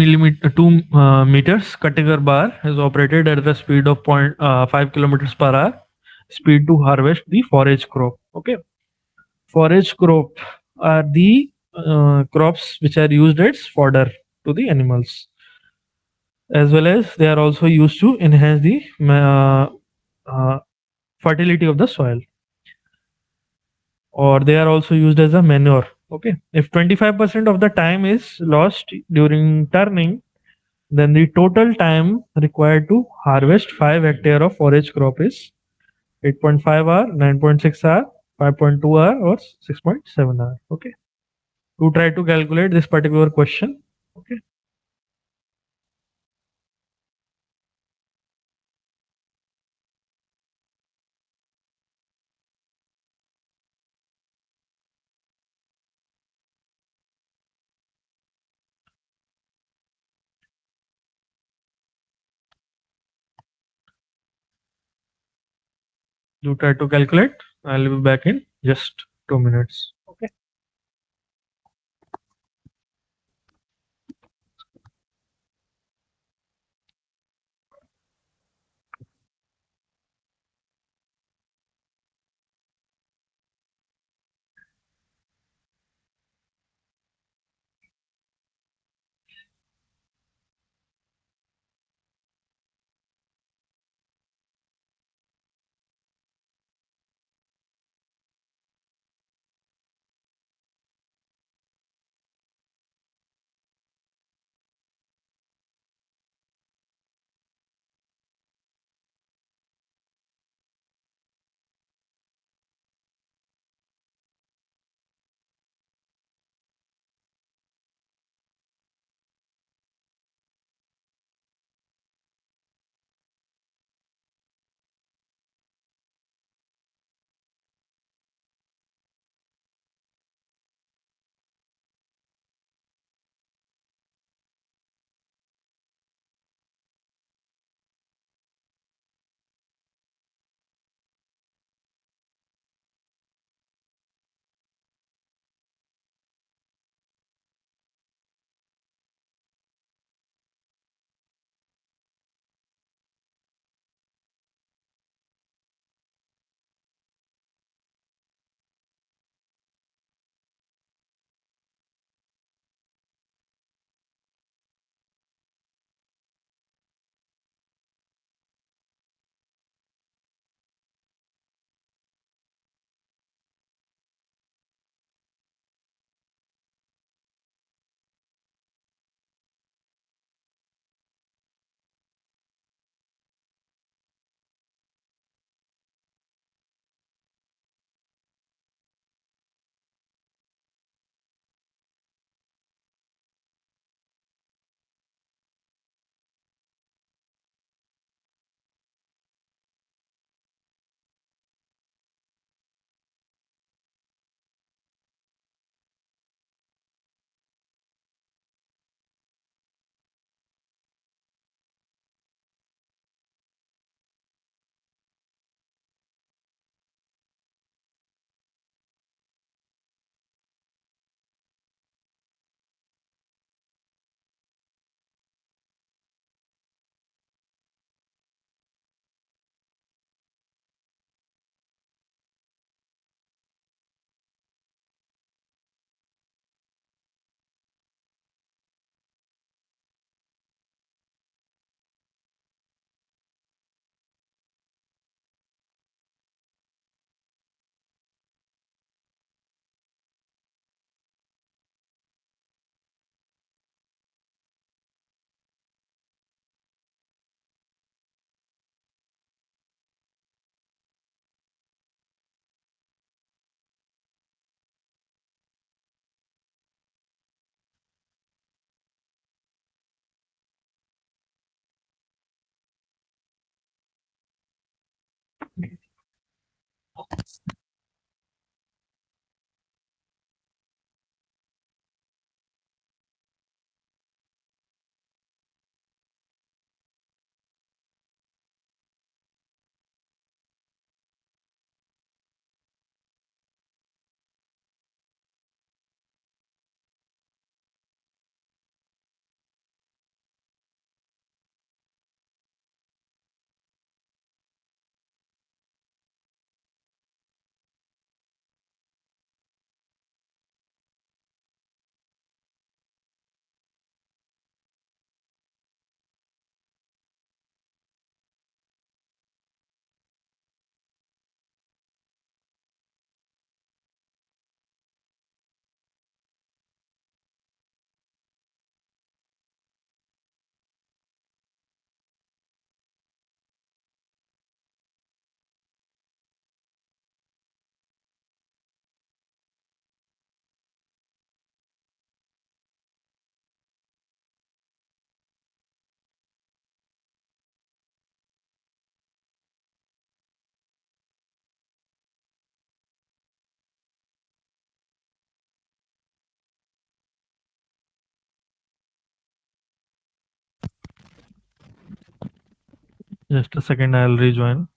meters cutter bar is operated at the speed of 0.5 kilometers per hour. Speed to harvest the forage crop. Okay, forage crop are the crops which are used as fodder to the animals, as well as they are also used to enhance the uh, fertility of the soil, or they are also used as a manure. Okay, if 25% of the time is lost during turning, then the total time required to harvest 5 hectare of forage crop is 8.5 hour, 9.6 hour, 5.2 hour, or 6.7 hour. Okay. to try to calculate this particular question. Okay. Do try to calculate. I'll be back in just 2 minutes. Okay. Just a second, I'll rejoin.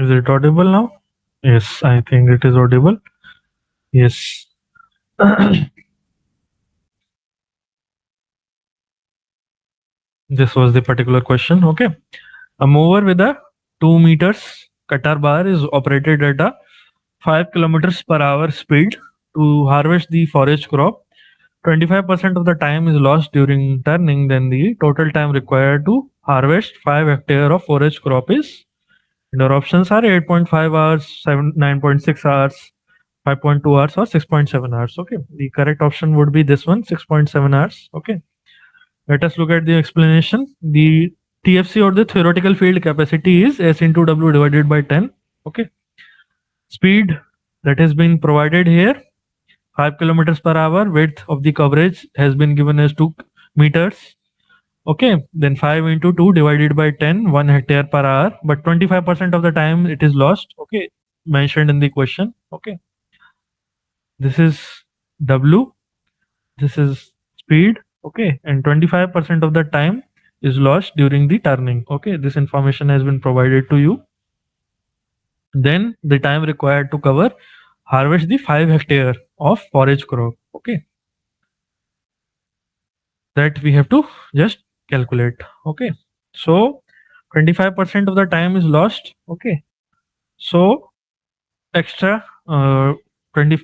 Is it audible now? Yes, I think it is audible. Yes. This was the particular question. Okay. A mower with a 2 meters Qatar bar is operated at a 5 kilometers per hour speed to harvest the forage crop. 25% of the time is lost during turning, then the total time required to harvest 5 hectare of forage crop is. And our options are 8.5 hours, 9.6 hours, 5.2 hours, or 6.7 hours. Okay. The correct option would be this one, 6.7 hours. Okay. Let us look at the explanation. The TFC, or the theoretical field capacity, is S into W divided by 10. Okay. Speed that has been provided here, 5 kilometers per hour. Width of the coverage has been given as 2 meters. Okay. Then 5 into 2 divided by 10, 1 hectare per hour. But 25% of the time it is lost. Okay. Mentioned in the question. Okay. This is W. This is speed. Okay. And 25% of the time is lost during the turning. Okay. This information has been provided to you. Then the time required to cover harvest the 5 hectare of forage crop. Okay. That we have to just calculate. Okay. So 25% of the time is lost. Okay. So extra 20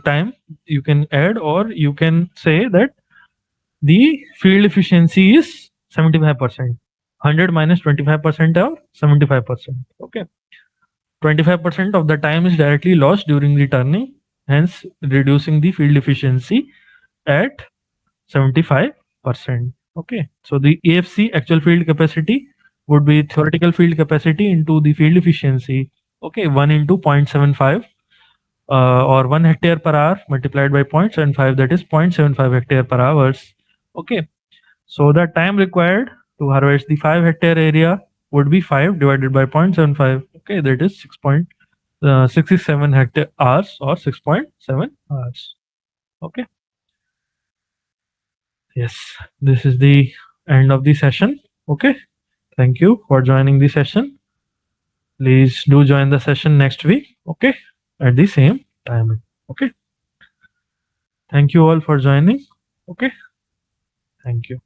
time you can add, or you can say that the field efficiency is 75%. 100 minus 25% or 75%. Okay. 25% of the time is directly lost during the turning, hence reducing the field efficiency at 75%. Okay. So the AFC, actual field capacity, would be theoretical field capacity into the field efficiency. Okay. 1 into 0.75 or 1 hectare per hour multiplied by 0.75, that is 0.75 hectare per hours. Okay. So the time required to harvest the 5 hectare area would be 5 divided by 0.75. Okay. That is 6.67 hectare hours, or 6.7 hours. Okay. Yes, this is the end of the session. Okay. Thank you for joining the session. Please do join the session next week. Okay. At the same time. Okay. Thank you all for joining. Okay. Thank you.